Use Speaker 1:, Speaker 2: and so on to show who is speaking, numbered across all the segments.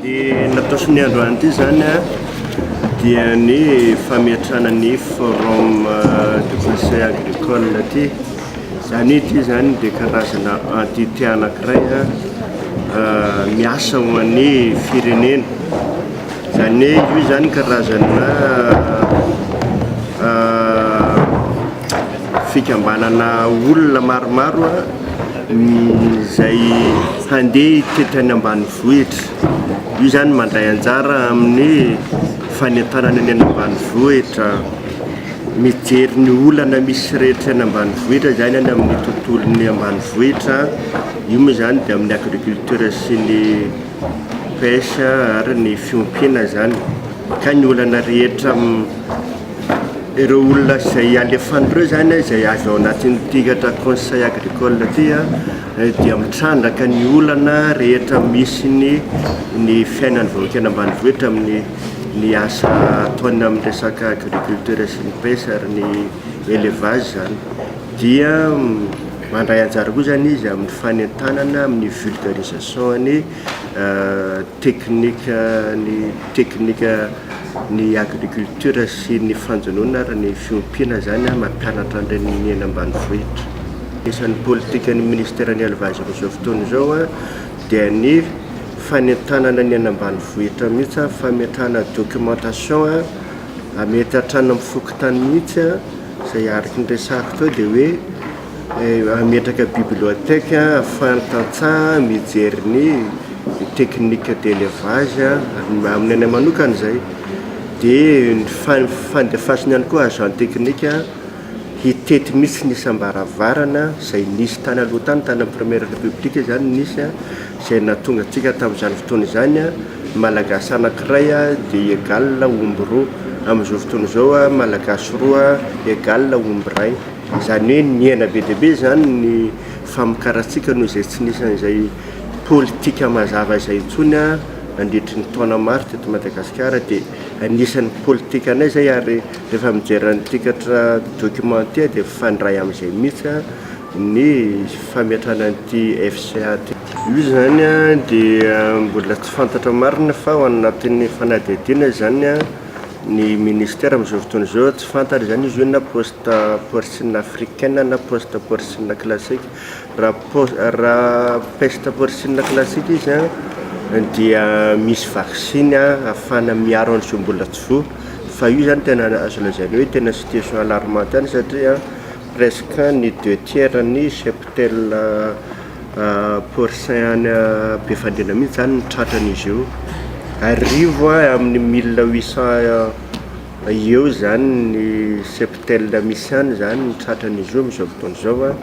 Speaker 1: Natao sy ny androany ity zany a dia ny fametrahana ny forum de conseil agricole ty. Zany ity zany dia karazana entité anankiray miasa ho an'ny firenena. Zany hoe io zany karazana fikambanana olona maromaro izay handeha tetany ambanivohitra. Io zany mandray anjara amin'ny fanentanana ny ambanivohitra, mijery ny olana misy rehetra ny ambanivohitra zany any amin'ny tontolon'ny ambanivohitra. Io moa zany dia amin'ny agriculture sy ny pêche ary ny fiompiana zany. Ka ny olana rehetra ireo olona izay alefan'ireo zany izay avy ao anatin'ity conseil agricole ty dia mitrandraka ny olana rehetra misy ny fiainany vahoaka any ambanivohitra amin'ny ny asa ataony amin'ny resaka agriculture sy ny pêche ary ny élevage zany. Dia mandray anjara koa zany izy amin'ny fanentanana, amin'ny vulgarisation ny teknika ny agriculture sy ny fanjonona ary ny fiompiana zany mampianatra an'ireny eny ambanivohitra. Isan'ny politika ny ministère ny élevage amin'izao fotoana izao dia ny fanentanana ny eny ambanivohitra mihitsy, fametrahana documentation mety hatrany amin'ny fokotany mihitsy izay ariky ny resahako tao dia hoe ametraka bibliothèque ahafahany tantsaha mijery ny technique d'élevage amin'ny any manokana zay. Dia ny fandefasany ihany koa agent technique hitety misy ny isam-baravarana izay nisy tany aloha tany amin'ny première république zany nisy izay nahatonga antsika tamin'izany fotoana izany malagasy anankiray dia égal omby roa, amin'izao fotoana izao malagasy roa égal omby ray. Zany hoe niaina be dia be zany ny famokarantsika noho izay tsy nisy an'izay politika mazava izay intsony nandritry ny taona maro teto Madagasikara. Dia anisan'ny politika anay zay ary rehefa mijery an'ity documentaire dia fandray amin'izay mihitsy ny fametrahana an'ity FCA ty. Io zany dia mbola tsy fantatra marina fa ao anatin'ny fanadihadiana zany ny ministère amin'izao fotoana izao tsy fantatra zany izy io na poste porcine africaine na poste porcine classique. Raha peste porcine classique izy dia misy vaccine ahafahana miaro an'izao mbola tsy voa. Fa io zany tena azo lazaina hoe tena situation alarmante any satria presque ny 2/3 ny cheptel porcin any be fandriana mihitsy zany ny tratran'izy io. Arivo amin'ny 1800 eo zany ny cheptel misy any zany ny tratran'izy io amin'izao fotoana izao.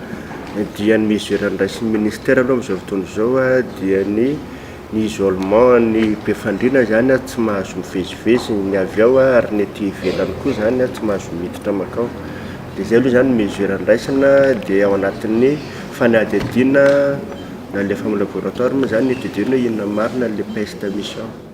Speaker 1: Dia ny mesure andraisin'ny ministère aloha amin'izao fotoana izao dia ny isolement ny be fandriana zany tsy mahazo mivezivezy ny avy ao ary ny ety ivelany koa zany tsy mahazo miditra makao. Dia zay aloha zany mesure andraisana dia ao anatin'ny fanadihadiana alefa amin'ny laboratoire moa zany ny étudiena inona marina le peste misy ao.